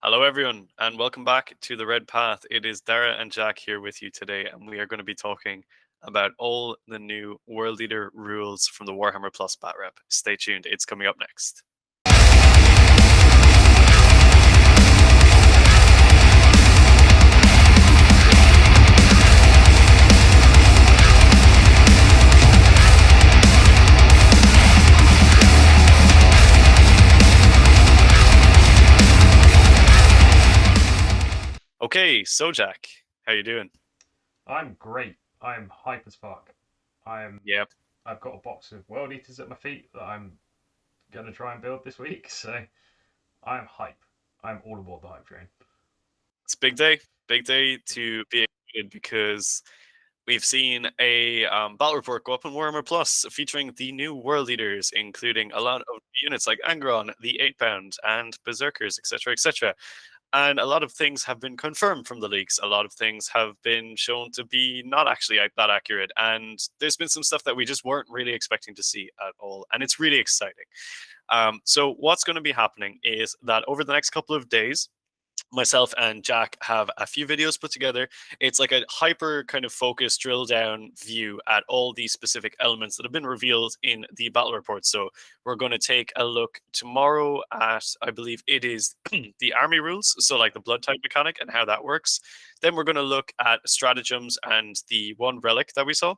Hello, everyone, and welcome back to the Red Path. It is Dara and Jack here with you today, and we are going to be talking about all the new World Leader rules from the Warhammer Plus Bat Rep. Stay tuned, it's coming up next. Okay, so Jack, how you doing? I'm great. I'm hype as fuck. Yep. I've got a box of World Eaters at my feet that I'm gonna try and build this week, so I'm hype. I'm all aboard the hype train. It's a big day to be excited because we've seen a battle report go up on Warhammer Plus featuring the new World Leaders, including a lot of units like Angron, the 8 pound, and Berserkers, etc., etc. And a lot of things have been confirmed from the leaks. A lot of things have been shown to be not actually that accurate. And there's been some stuff that we just weren't really expecting to see at all. And it's really exciting. So, what's going to be happening is that over the next couple of days, myself and Jack have a few videos put together. It's like a hyper kind of focused drill down view at all these specific elements that have been revealed in the battle report. So we're going to take a look tomorrow at, I believe it is the army rules. So like the blood type mechanic and how that works. Then we're going to look at stratagems and the one relic that we saw.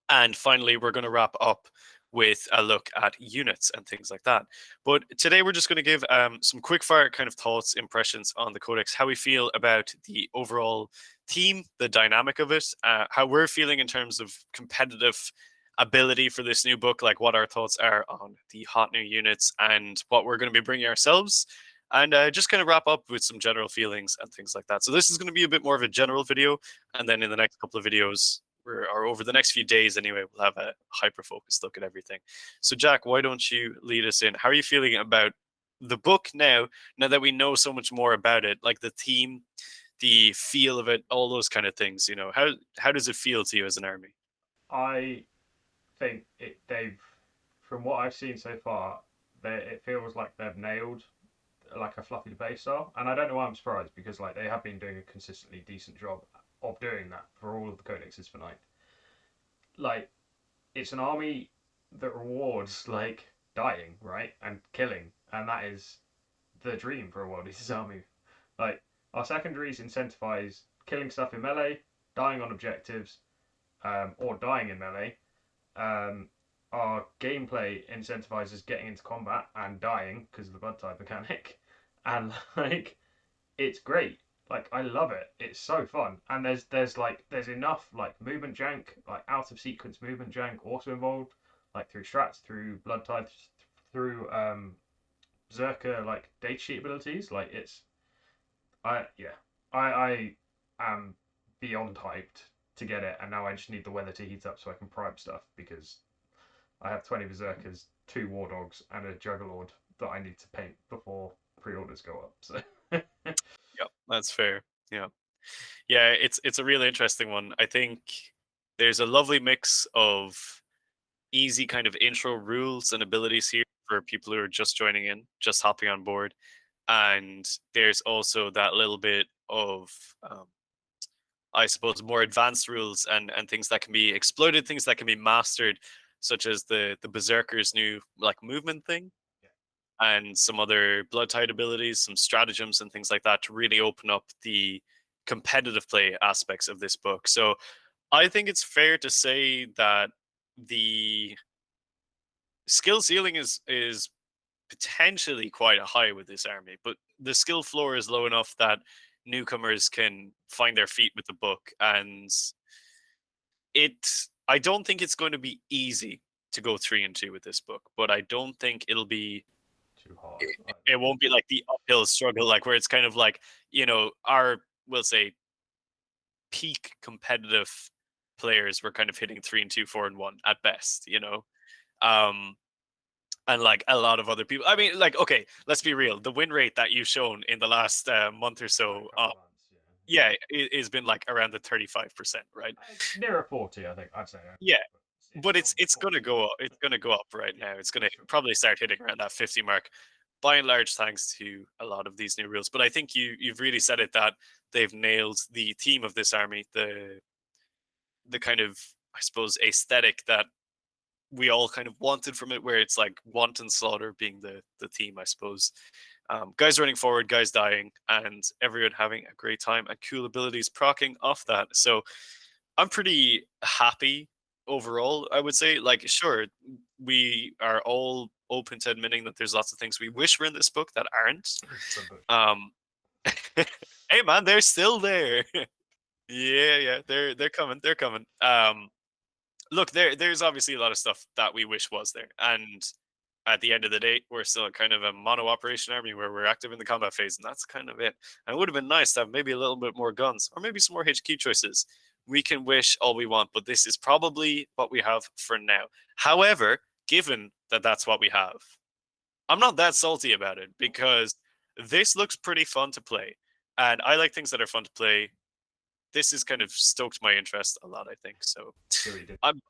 And finally, we're going to wrap up with a look at units and things like that. But today, we're just going to give some quick fire kind of thoughts, impressions on the Codex, how we feel about the overall theme, the dynamic of it, how we're feeling in terms of competitive ability for this new book, like what our thoughts are on the hot new units and what we're going to be bringing ourselves. And just kind of wrap up with some general feelings and things like that. So this is going to be a bit more of a general video, and then in the next couple of videos, or over the next few days anyway, we'll have a hyper focused look at everything. So Jack, why don't you lead us in? How are you feeling about the book now that we know so much more about it, like the theme, the feel of it, all those kind of things? How does it feel to you as an army? I think they've, from what I've seen so far, it feels like they've nailed like a fluffy debate style, and I don't know why I'm surprised because like they have been doing a consistently decent job of doing that for all of the codexes for Night. Like it's an army that rewards like dying, right, and killing, and that is the dream for a World Eaters army. Like our secondaries incentivize killing stuff in melee, dying on objectives, or dying in melee. Um, our gameplay incentivizes getting into combat and dying because of the blood type mechanic, and like it's great. Like I love it. It's so fun, and there's enough like movement jank, like out of sequence movement jank also involved, like through strats, through blood types, through Berserker like data sheet abilities. Like it's I yeah I am beyond hyped to get it, and now I just need the weather to heat up so I can prime stuff because I have 20 Berserkers, 2 War Dogs, and a Juggerlord that I need to paint before pre-orders go up. So Yeah, that's fair. Yeah. Yeah, it's a really interesting one. I think there's a lovely mix of easy kind of intro rules and abilities here for people who are just joining in, just hopping on board. And there's also that little bit of I suppose more advanced rules and things that can be exploited, things that can be mastered, such as the Berserker's new like movement thing and some other blood tide abilities, some stratagems and things like that to really open up the competitive play aspects of this book. So I think it's fair to say that the skill ceiling is potentially quite high with this army, but the skill floor is low enough that newcomers can find their feet with the book. And it I don't think it's going to be easy to go 3 and 2 with this book, but I don't think it'll be too hard. it won't be like the uphill struggle, like where it's kind of like, our, we'll say, peak competitive players were kind of hitting 3 and 2, 4 and 1 at best. Um, and like a lot of other people. I mean, like, okay, let's be real. The win rate that you've shown in the last month or Like so, a couple months, yeah. yeah, it has been like around the 35%, right? Nearer 40, I think I'd say. Yeah, It's but gone it's gonna 40 go up. for It's sure. gonna go up right now. It's gonna For sure. probably start hitting around that 50 mark. by and large, thanks to a lot of these new rules. But I think you've really said it that they've nailed the theme of this army, the kind of, I suppose, aesthetic that we all kind of wanted from it, where it's like wanton slaughter being the theme, I suppose. Guys running forward, guys dying, and everyone having a great time and cool abilities procking off that. So I'm pretty happy overall. I would say, like, sure, we are all open to admitting that there's lots of things we wish were in this book that aren't. Some books. Um, hey man, they're still there. Yeah, yeah, they're coming, they're coming. Look, there's obviously a lot of stuff that we wish was there, and at the end of the day, we're still kind of a mono operation army where we're active in the combat phase, and that's kind of it. And it would have been nice to have maybe a little bit more guns or maybe some more HQ choices. We can wish all we want, but this is probably what we have for now. However, given that that's what we have, I'm not that salty about it because this looks pretty fun to play. And I like things that are fun to play. This has kind of stoked my interest a lot, I think. So I'm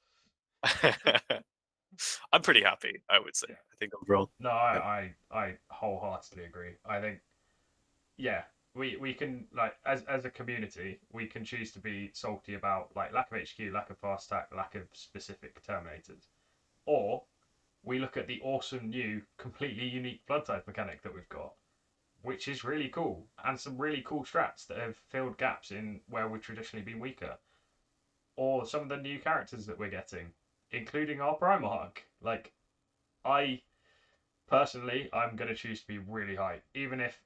I'm pretty happy, I would say. Yeah. I think overall. No, Yep. I wholeheartedly agree. I think, yeah, we can, like, as a community, we can choose to be salty about like lack of HQ, lack of fast attack, lack of specific terminators, or we look at the awesome new, completely unique blood type mechanic that we've got, which is really cool, and some really cool strats that have filled gaps in where we've traditionally been weaker, or some of the new characters that we're getting, including our Primarch. Like, I personally, I'm going to choose to be really high, even if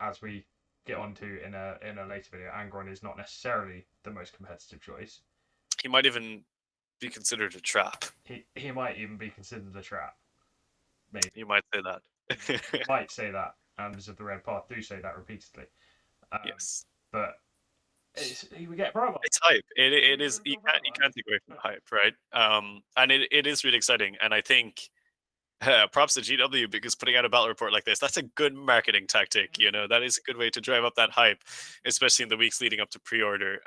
as we get onto in a later video, Angron is not necessarily the most competitive choice. He might even be considered a trap. He might even be considered a trap. Maybe You might say he that. might say that. Members of the Red Path do say that repeatedly. Yes. But we get promo. It's hype. It is We've got you promo. can't take away from the hype, right? And it is really exciting. And I think props to GW because putting out a battle report like this, that's a good marketing tactic. You know, that is a good way to drive up that hype, especially in the weeks leading up to pre-order.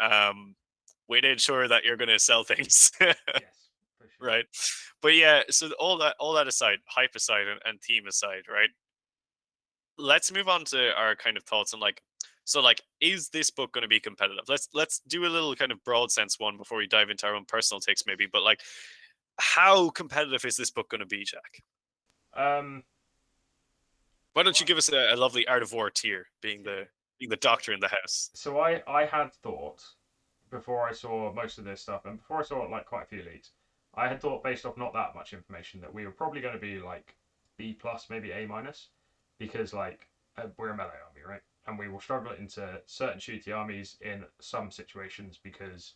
Way to ensure that you're going to sell things. Yes, for sure. Right. But yeah, so all that aside, hype aside, and theme aside, right? Let's move on to our kind of thoughts on, like, so, like, is this book going to be competitive? Let's do a little kind of broad sense one before we dive into our own personal takes, maybe. But, like, how competitive is this book going to be, Jack? Um, Why don't you well, give us a lovely Art of War tier, being the doctor in the house? so I had thought before I saw most of this stuff, and before I saw like quite a few leads, I had thought based off not that much information that we were probably going to be like B plus, maybe A minus, because like we're a melee army, right? And we will struggle into certain shooty armies in some situations because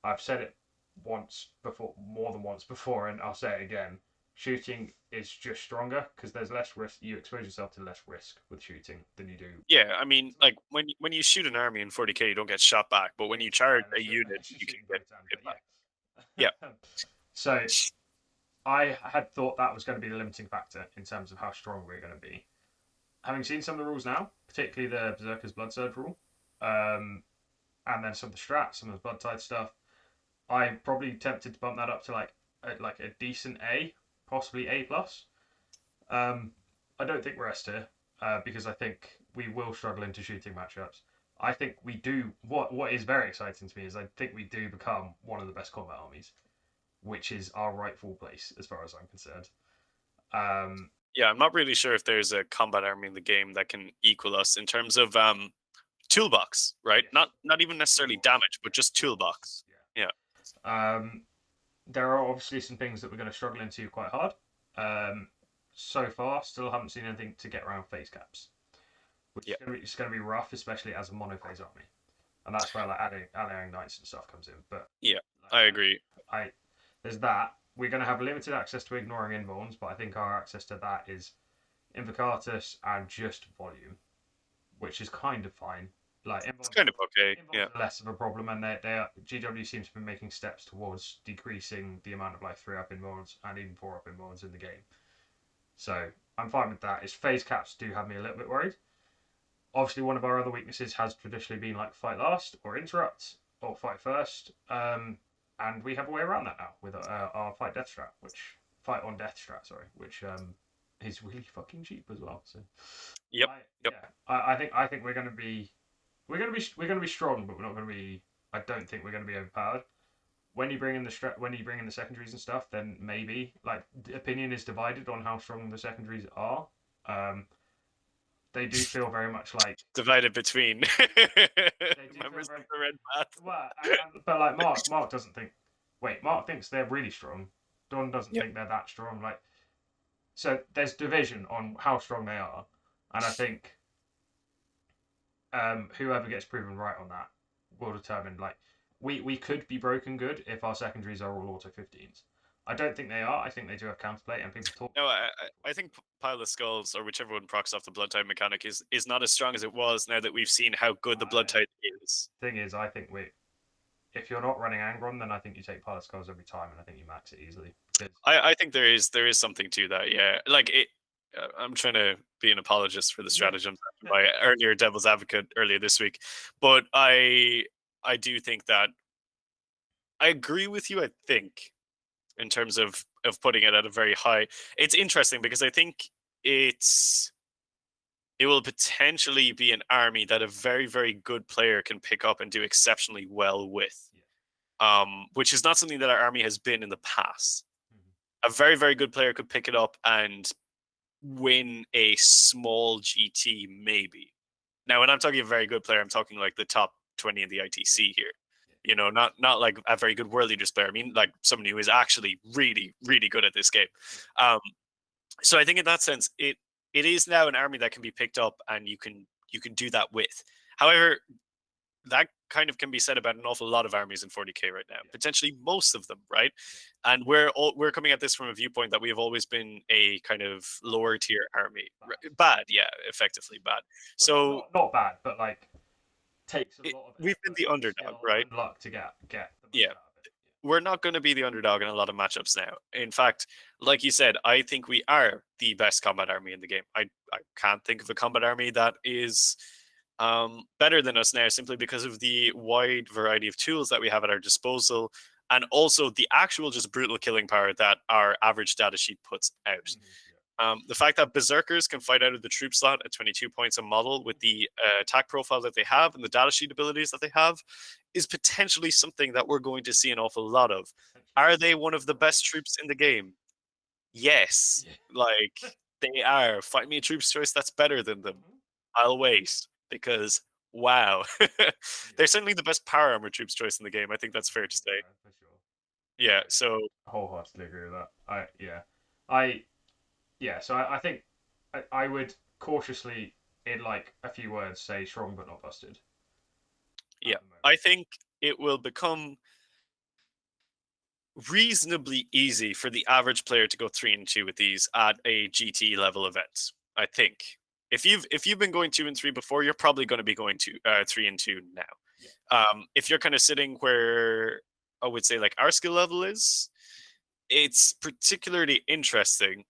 I've said it once before, more than once before, and I'll say it again. Shooting is just stronger because there's less risk. You expose yourself to less risk with shooting than you do. Yeah, I mean, like, when you shoot an army in 40k, you don't get shot back, but when you charge a unit, Unless you're you can shooting get both times, hit but back. Yeah, yeah. So I had thought that was going to be the limiting factor in terms of how strong we're going to be. Having seen some of the rules now, particularly the Berserker's Blood Surge rule, and then some of the strats, some of the Blood Tide stuff, I'm probably tempted to bump that up to like a decent A, possibly A plus. Um, I don't think we're S tier because I think we will struggle into shooting matchups. I think we do. What is very exciting to me is I think we do become one of the best combat armies, which is our rightful place as far as I'm concerned. Um, yeah. I'm not really sure if there's a combat army in the game that can equal us in terms of toolbox, right? yes, Not even necessarily toolbox. damage, but Yeah, just toolbox. toolbox. Yeah. Yeah. There are obviously some things that we're going to struggle into quite hard. So far, still haven't seen anything to get around phase caps, which Yeah. is going to be rough, especially as a monophase army, and that's where like allying knights and stuff comes in. But Yeah. like, I agree. I there's that. We're going to have limited access to ignoring invulns, but I think our access to that is Invocatus and just volume, which is kind of fine. Like It's kind of okay. Yeah. invulns are less of a problem, and GW seems to be making steps towards decreasing the amount of like 3-up invulns and even 4-up invulns in the game. So I'm fine with that. Its phase caps do have me a little bit worried. Obviously, one of our other weaknesses has traditionally been like fight last or interrupt or fight first. And we have a way around that now with our fight death strat, which fight on death strat, sorry, which is really fucking cheap as well. So, Yep. Yep. I think we're gonna be strong, but we're not gonna be. I don't think we're gonna be overpowered. When you bring in the secondaries and stuff, then maybe like the opinion is divided on how strong the secondaries are. Um, they do feel very much like Divided between they do feel members very of the Red Path. well, but like Mark doesn't think. Wait, Mark thinks they're really strong. Don doesn't Yep. think they're that strong. Like so, there's division on how strong they are, and I think whoever gets proven right on that will determine. Like we could be broken good if our secondaries are all auto 15s. I don't think they are. I think they do have counterplay, and people talk. No, I think Pile of Skulls or whichever one procs off the Blood Tide mechanic is not as strong as it was now that we've seen how good the Blood Tide is. Thing is, I think we if you're not running Angron, then I think you take Pilot Skulls every time, and I think you max it easily. Because I think there is something to that. Yeah, like it. I'm trying to be an apologist for the stratagems after my earlier Devil's Advocate earlier this week, but I do think that I agree with you. I think in terms of putting it at a very high. It's interesting because I think it's it will potentially be an army that a very very good player can pick up and do exceptionally well with. yeah. Which is not something that our army has been in the past. Mm-hmm. A very very good player could pick it up and win a small GT maybe. Now, when I'm talking a very good player, I'm talking like the top 20 in the ITC here. You know, not like a very good World Leaders player. I mean, like someone who is actually really really good at this game. Um, so I think in that sense, it is now an army that can be picked up and you can do that with. However, that kind of can be said about an awful lot of armies in 40k right now, potentially most of them, right? And we're coming at this from a viewpoint that we have always been a kind of lower tier army, bad, yeah, effectively bad. Well, So not bad, but like takes a lot of we've been effort, the underdog, skill, right? and luck to get the most Yeah, out of it. we're not going to be the underdog in a lot of matchups now. In fact, like you said, I think we are the best combat army in the game. I can't think of a combat army that is better than us now simply because of the wide variety of tools that we have at our disposal and also the actual just brutal killing power that our average data sheet puts out. The fact that Berserkers can fight out of the troop slot at 22 points a model with the attack profile that they have and the data sheet abilities that they have is potentially something that we're going to see an awful lot of. Are they one of the best troops in the game? Yes. Yeah. Like, they are. Find me a troops choice that's better than them. I'll wait because, wow. They're certainly the best power armor troops choice in the game. I think that's fair to say. Yeah, for sure. Yeah, so Wholeheartedly agree with that. I So I think I would cautiously, in like a few words, say strong but not busted. yeah. I think it will become reasonably easy for the average player to go 3-2 with these at a GT level event. I think if you've been going 2-3 before, you're probably going to be going to 3-2 now. Yeah. If you're kind of sitting where I would say like our skill level is, it's particularly interesting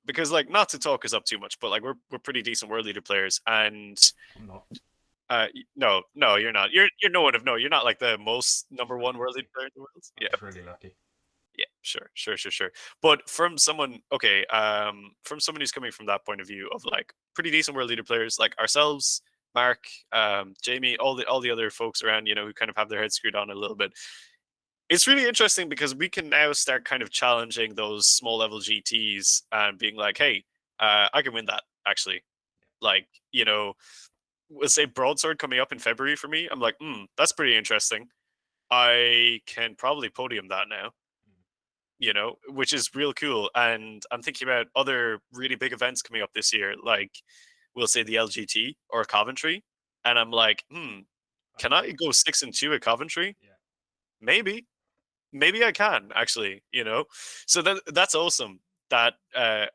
because like not to talk us up too much, but like we're pretty decent world leader players, and I'm not. no, you're not. You're no one of no. You're not like the most number one world leader player in the world. I'm just really lucky. Yeah, sure. But from someone, okay, from someone who's coming from that point of view of like pretty decent world leader players like ourselves, Mark, Jamie, all the other folks around, you know, who kind of have their heads screwed on a little bit. It's really interesting because we can now start kind of challenging those small level GTs and being like, hey, I can win that actually. Like, you know, we'll say broadsword coming up in February for me. I'm like, that's pretty interesting. I can probably podium that now, you know, which is real cool. And I'm thinking about other really big events coming up this year, like we'll say the LGT or Coventry. And I'm like, can I go 6-2 at Coventry? Yeah. Maybe I can actually, you know. So that's awesome that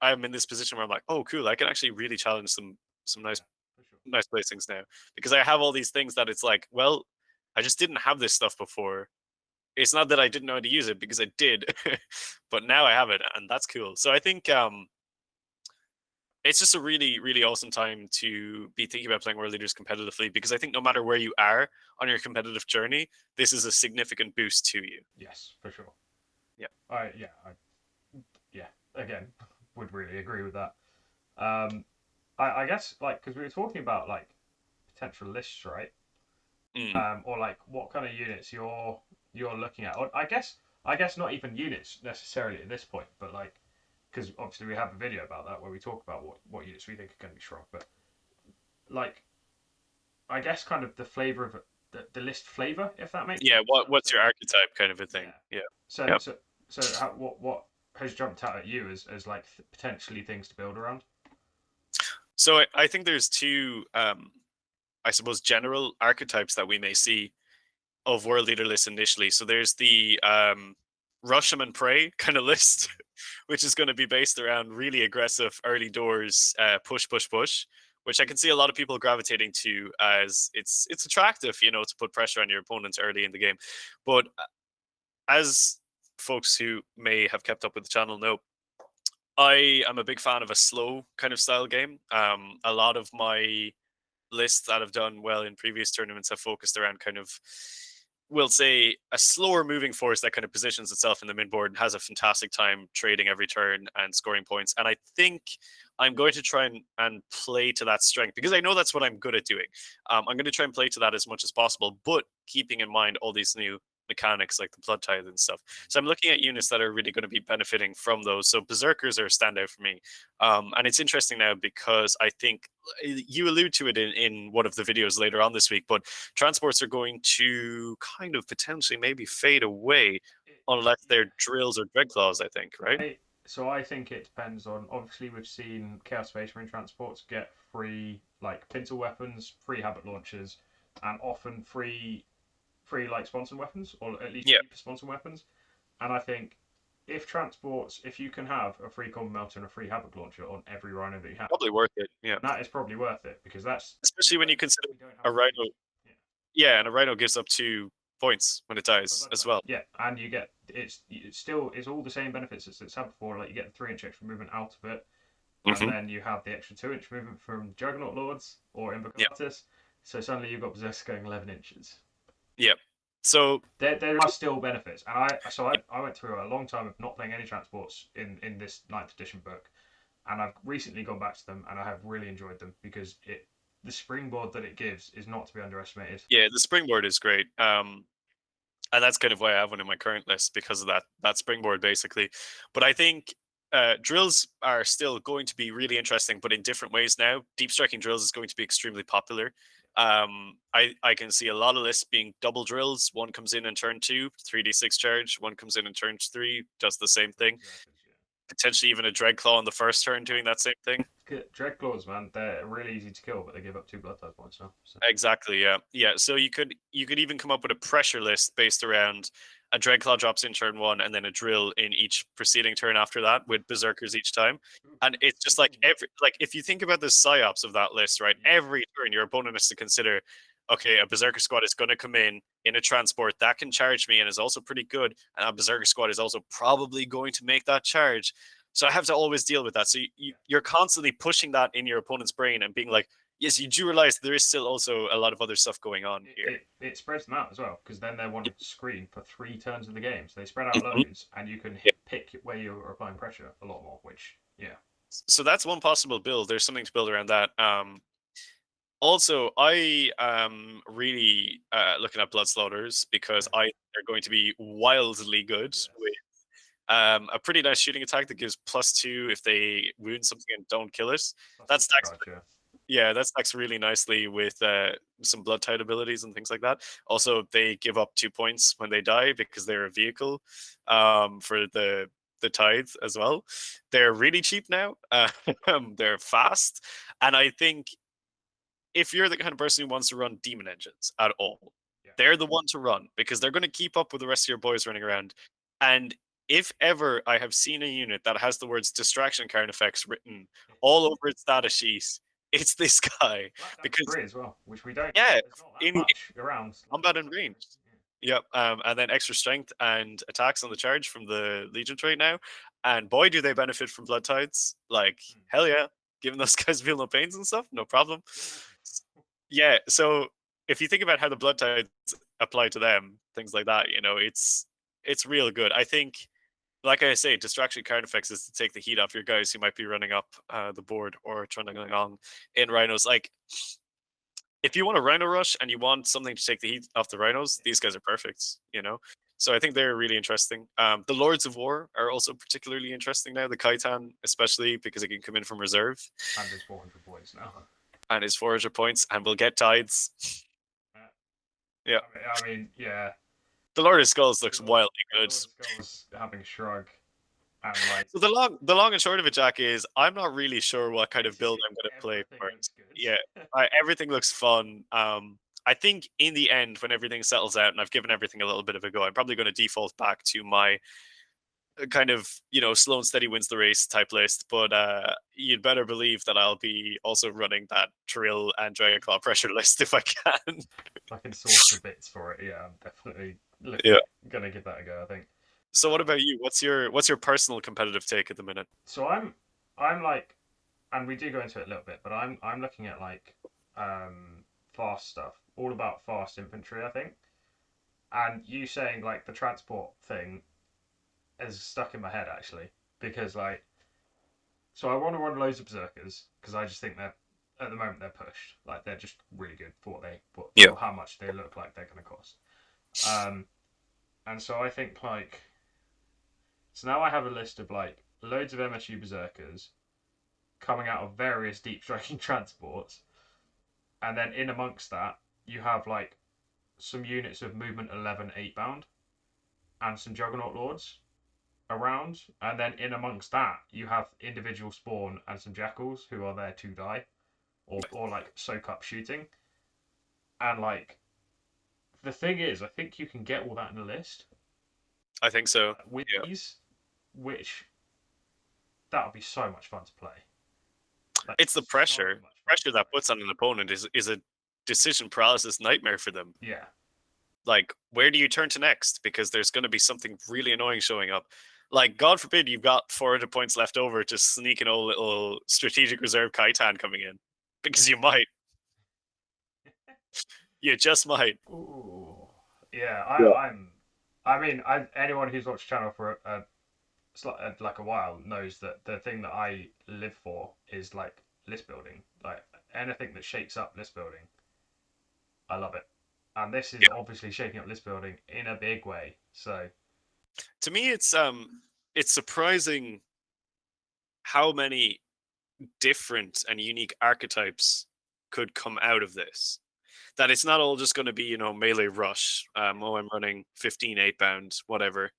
I'm in this position where I'm like, oh, cool, I can actually really challenge some nice For sure. nice placings now because I have all these things that it's like, well, I just didn't have this stuff before. It's not that I didn't know how to use it because I did, but now I have it, and that's cool. So I think it's just a really, really awesome time to be thinking about playing World Leaders competitively because I think no matter where you are on your competitive journey, this is a significant boost to you. Yes, for sure. Yeah. Yeah. Again, would really agree with that. Um, I guess like because we were talking about like potential lists, right? Mm. Or like what kind of units you're looking at. Or I guess not even units necessarily at this point, but like because obviously we have a video about that where we talk about what units we think are going to be strong. But like I guess kind of the flavor of the list flavor, if that makes Yeah, sense. what's your archetype kind of a thing? Yeah. Yeah. So Yeah. so so how, what has jumped out at you as like potentially things to build around? So I think there's two, I suppose, general archetypes that we may see of world leader lists initially. So there's the rush 'em and pray kind of list, Mm. which is going to be based around really aggressive early doors, push, push, push, which I can see a lot of people gravitating to as it's attractive, to put pressure on your opponents early in the game. But as folks who may have kept up with the channel know, I am a big fan of a slow kind of style game. A lot of my lists that have done well in previous tournaments have focused around kind of, we'll say, a slower moving force that kind of positions itself in the mid board and has a fantastic time trading every turn and scoring points. And I think I'm going to try and play to that strength because I know that's what I'm good at doing. I'm going to try and play to that as much as possible, but keeping in mind all these new mechanics like the blood tithe and stuff. So I'm looking at units that are really going to be benefiting from those. So berserkers are a standout for me. And it's interesting now because I think you allude to it in one of the videos later on this week, but transports are going to kind of potentially maybe fade away unless Yeah. they're drills or dreadclaws, I think, right? I think it depends on. Obviously, we've seen Chaos Space Marine transports get free like pintle weapons, free habit launchers, and often free like sponsored weapons, or at least Yeah, cheaper sponsored weapons. And I think if you can have a free combo melter and a free havoc launcher on every rhino that you have, probably worth it. Yeah, then that is probably worth it because that's especially when you consider we don't have a enough rhino. use. Yeah. Yeah, and a rhino gives up 2 points when it A dies blood as type. well. Yeah, and you get it's all the same benefits as it's had before. Like you get the 3 inch extra movement out of it, and Hmm. then you have the extra 2 inch movement from Juggernaut Lords or Yeah, Invocatus. So suddenly you've got Berserker going 11 inches. yeah. So There are still benefits, and I went through a long time of not playing any transports in this ninth edition book, and I've recently gone back to them, and I have really enjoyed them because the springboard that it gives is not to be underestimated. yeah, the springboard is great. And that's kind of why I have one in my current list because of that springboard basically. But I think drills are still going to be really interesting, but in different ways now. Deep striking drills is going to be extremely popular. I can see a lot of lists being double drills. One comes in turn two, 3d6 charge. One comes in turn three, does the same For thing. berserkers, yeah. Potentially even a dreadclaw on the first turn doing that same thing. Dreadclaws, man, they're really easy to kill, but they give up 2 blood type points now. So. Exactly. Yeah. Yeah. So you could even come up with a pressure list based around a Dreadclaw drops in turn one and then a drill in each preceding turn after that with berserkers each time. Ooh, And it's pretty just like cool. every like if you think about the psyops of that list, right? Yeah, Every turn your opponent has to consider, okay, a berserker squad is gonna come in a transport that can charge me and is also pretty good. And a berserker squad is also probably going to make that charge. So I have to always deal with that. So yeah. you're constantly pushing that in your opponent's brain and being like, yes, you do realize there is still also a lot of other stuff going on It, here. it, it spreads them out as well because then they're wanting to screen for 3 turns of the game. So they spread out Mhm. loads, and you can Yeah. pick where you're applying pressure a lot more. Which, yeah, So that's one possible build. There's something to build around that. Also, I am really looking at blood slaughters because they're going to be wildly good with yes, a pretty nice shooting attack that gives +2 if they wound something and don't kill it. plus That two stacks. charge. Yeah, Yeah, that stacks really nicely with some blood tide abilities and things like that. Also, they give up 2 points when they die because they're a vehicle for the tithe as well. They're really cheap now. They're fast, and I think if you're the kind of person who wants to run demon engines at all, yeah. they're the one to run because they're going to keep up with the rest of your boys running around. And if ever I have seen a unit that has the words distraction card effects written all over its data sheet, it's this guy. Flat damage Because, 3 as well, which we don't. yeah, There's not that in much around. Like combat flat and damage 3. range. Yep. And then extra strength and attacks on the charge from the Legion trait now. And boy, do they benefit from blood tides. Like, Yeah. hell yeah. Giving those guys feel no pains and stuff, no problem. Yeah. Yeah, so if you think about how the blood tides apply to them, things like that, it's real good. I think like I say, distraction card effects is to take the heat off your guys who might be running up the board or trundling along in rhinos. Like, if you want a rhino rush and you want something to take the heat off the rhinos, these guys are perfect. You know, so I think they're really interesting. The Lords of War are also particularly interesting now. The Kaitan, especially because it can come in from reserve And there's 400 points now. and is 400 points and will get tides. Yeah, Yeah. the Lord of Skulls The looks Lord, wildly the good. Lord of Skulls having shrug and like So the long and short of it, Jack, is I'm not really sure what kind of build basically I'm going to play everything for it. looks Yeah, good. everything looks fun. I think in the end, when everything settles out and I've given everything a little bit of a go, I'm probably going to default back to my kind of slow and steady wins the race type list. But you'd better believe that I'll be also running that drill and Dragonclaw pressure list if I can. I can source the bits for it. Yeah, I'm definitely Yeah. gonna give that a go. I think. So what Um, about you? What's your personal competitive take at the minute? so I'm like, and we do go into it a little bit, but I'm looking at like fast stuff, all about fast infantry. I think, and you saying like the transport thing is stuck in my head actually because like, so I want to run loads of berserkers because I just think they're at the moment they're pushed, like they're just really good for Yeah. for how much they look like they're going to cost. Um, and so I think like, so now I have a list of like loads of MSU berserkers coming out of various deep striking transports, and then in amongst that you have like some units of movement 11 8 bound and some juggernaut lords around, and then in amongst that you have individual spawn and some jackals who are there to die or like soak up shooting. And like the thing is, I think you can get all that in a list I think so. with Yeah. these, which that would be so much fun to play. Like It's the so pressure. much fun Pressure to that play. puts on an opponent is a decision paralysis nightmare for them. Yeah, Like, where do you turn to next? Because there's going to be something really annoying showing up. Like, God forbid you've got 400 points left over to sneak an old little strategic reserve Kaitan coming in. Because you might. You just might. ooh, yeah. Yeah. I'm. I mean, anyone who's watched the channel for like a while knows that the thing that I live for is like list building. Like anything that shakes up list building, I love it. And this is Yeah. obviously shaking up list building in a big way. So To me, it's surprising how many different and unique archetypes could come out of this. That it's not all just going to be melee rush. Oh, I'm running 15 8 bound, whatever.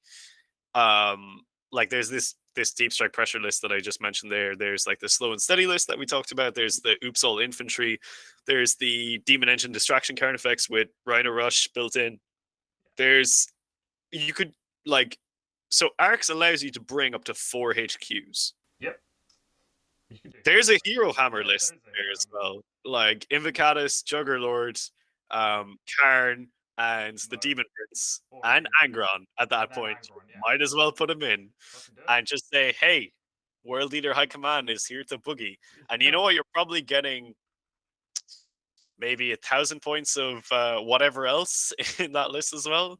Like there's this deep strike pressure list that I just mentioned there. There's like the slow and steady list that we talked about. There's the oops all infantry. There's the demon engine distraction card effects with rhino rush built in. There's you could like so arcs allows you to bring up to 4 HQs. yep, you can do There's so a much. hero hammer Yeah, list there's a there as hero. well, like Invocatus, Juggerlord, Yeah, Khorne, and the no, Demon Prince, or and Demon Prince, Angron. At and that then point, Angron. you Yeah, might as well put him in fucking do and just say, "Hey, World Leader High Command is here to boogie." And you it. know what? You're probably getting maybe 1,000 points of whatever else in that list as well.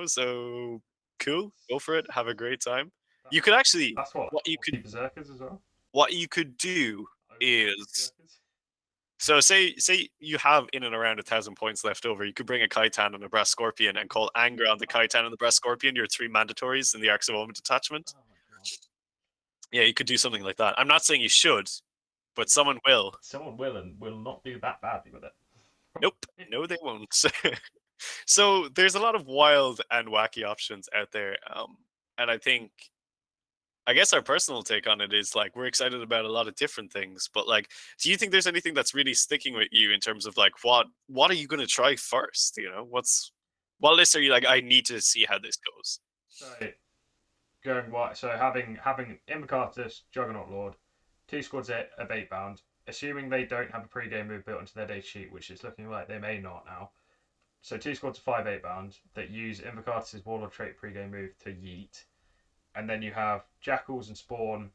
So cool. Go for it. Have a great time. That's You could actually that's what like what you could 40 berserkers as well. what you could do Over 40 is berserkers. so say you have in and around 1,000 points left over. You could bring a Kaitan and a Brass Scorpion and call Anger on the Oh, Kaitan and the Brass Scorpion your three mandatories in the Arcs of Omen detachment. oh my god. Yeah, you could do something like that. I'm not saying you should, but someone will. Someone will and will not do that badly with it. Nope, no, they won't. So there's a lot of wild and wacky options out there, and I guess our personal take on it is like we're excited about a lot of different things. But like, do you think there's anything that's really sticking with you in terms of like what are you going to try first? What list are you like? I need to see how this goes. So going what? So having Invocatus, Juggernaut Lord, two squads at bait bound, assuming they don't have a pre-game move built into their data sheet, which is looking like they may not now. So two squads of 5 8 bound that use Invocatus' Warlord trait pre-game move to yeet, and then you have Jackals and Spawn.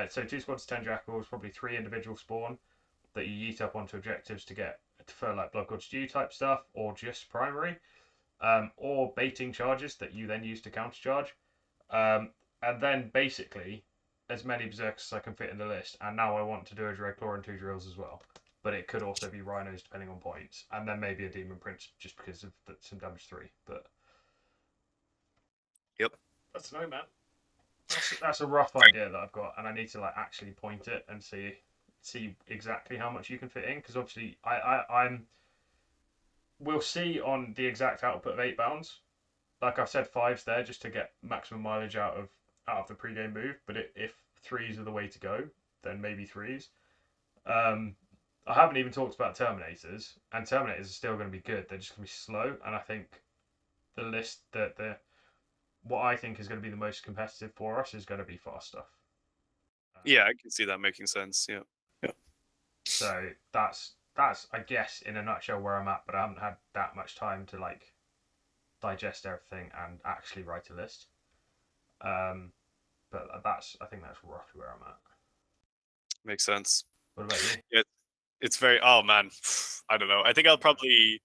So two squads of 10 Jackals, probably three individual Spawn that you yeet up onto objectives to get for like Blood God Stew type stuff, or just primary, or baiting charges that you then use to countercharge. And then basically as many berserkers as I can fit in the list. And now I want to do a Dreadclaw and 2 drills as well. But it could also be rhinos depending on points, and then maybe a demon prince just because of some damage 3. But Yep. that's no man. That's a rough idea that I've got, and I need to like actually point it and see exactly how much you can fit in, because obviously I'm we'll see on the exact output of 8 bounds. Like I've said, 5's there just to get maximum mileage out of the pre-game move. But if 3s are the way to go, then maybe 3s. I haven't even talked about Terminators, and Terminators are still going to be good. They're just going to be slow, and I think the list that the what I think is going to be the most competitive for us is going to be fast stuff. Yeah, I can see that making sense. Yeah. Yeah. So that's I guess in a nutshell where I'm at, but I haven't had that much time to like digest everything and actually write a list. But I think that's roughly where I'm at. Makes sense. What about you? Yeah, it's very. Oh man, I don't know. I think I'll probably.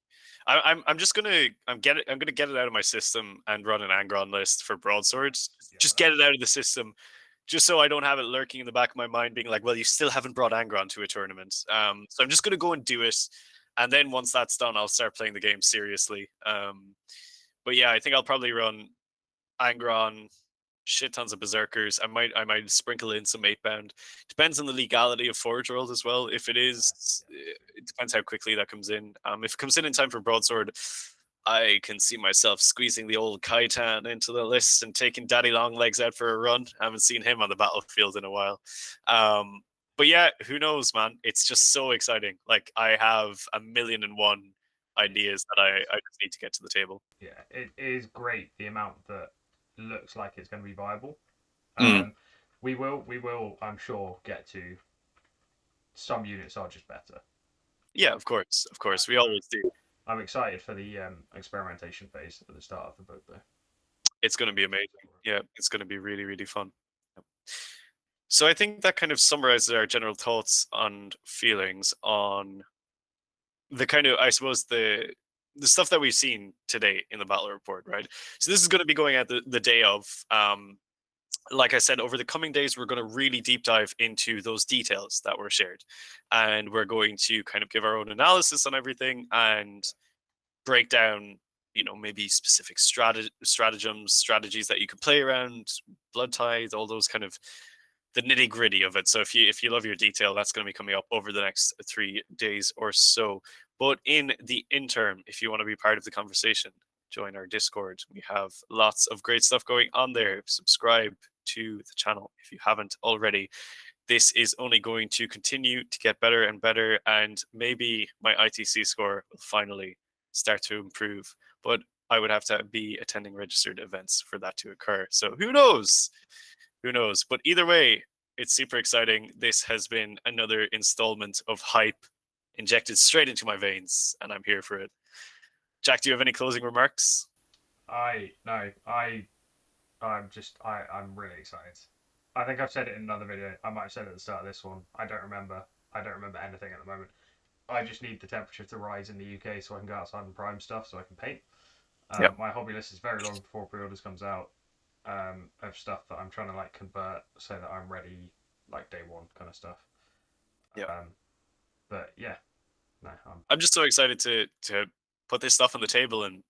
I'm just gonna I'm gonna get it out of my system and run an Angron list for broadswords. Yeah, Just get it out of the system, just so I don't have it lurking in the back of my mind, being like, well, you still haven't brought Angron to a tournament. So I'm just gonna go and do it, and then once that's done, I'll start playing the game seriously. But yeah, I think I'll probably run Angron, shit tons of berserkers. I might sprinkle in some 8 bound. Depends on the legality of Forge World as well. If it is, it depends how quickly that comes in. If it comes in time for Broadsword, I can see myself squeezing the old Kaitan into the list and taking Daddy Longlegs out for a run. I haven't seen him on the battlefield in a while. But yeah, who knows, man? It's just so exciting. Like I have 1,000,001 ideas that I just need to get to the table. Yeah, it is great the amount that looks like it's going to be viable. Mm. We will, I'm sure, get to some units are just better. Yeah, of course, we always do. I'm excited for the experimentation phase at the start of the book, though. It's going to be amazing. Yeah, it's going to be really, really fun. So I think that kind of summarizes our general thoughts and feelings on the kind of, I suppose, the stuff that we've seen today in the battle report, right? So this is going to be going out the day of. Like I said, over the coming days, we're going to really deep dive into those details that were shared, and we're going to kind of give our own analysis on everything and break down, maybe specific stratagems, strategies that you could play around Blood Tithe, all those kind of the nitty gritty of it. So if you love your detail, that's going to be coming up over the next 3 days or so. But in the interim, if you want to be part of the conversation, join our Discord. We have lots of great stuff going on there. Subscribe to the channel if you haven't already. This is only going to continue to get better and better, and maybe my ITC score will finally start to improve. But I would have to be attending registered events for that to occur. So who knows? Who knows? But either way, it's super exciting. This has been another installment of hype injected straight into my veins, and I'm here for it. Jack, do you have any closing remarks? I'm really excited. I think I've said it in another video. I might have said it at the start of this one. I don't remember anything at the moment. I just need the temperature to rise in the UK so I can go outside and prime stuff so I can paint. Yep. My hobby list is very long before pre-orders comes out, of stuff that I'm trying to like convert so that I'm ready like day one kind of stuff. Yeah. But yeah, no, I'm just so excited to put this stuff on the table and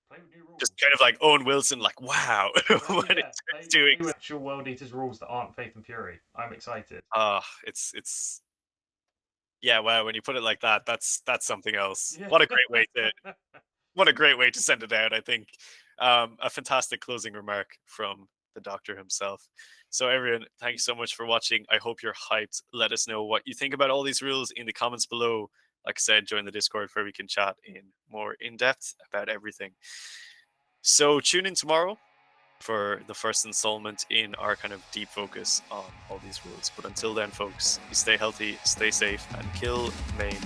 play with new rules. just kind of like Owen Wilson, like wow, what it's doing. Play with actual World Eaters rules that aren't Faith and Fury. I'm excited. It's yeah. Wow, when you put it like that, that's something else. Yeah. What a great way to send it out. I think a fantastic closing remark from the Doctor himself. So everyone, thank you so much for watching. I hope you're hyped. Let us know what you think about all these rules in the comments below. Like I said, join the Discord where we can chat more in depth about everything. So tune in tomorrow for the first installment in our kind of deep focus on all these rules. But until then, folks, you stay healthy, stay safe, and kill main.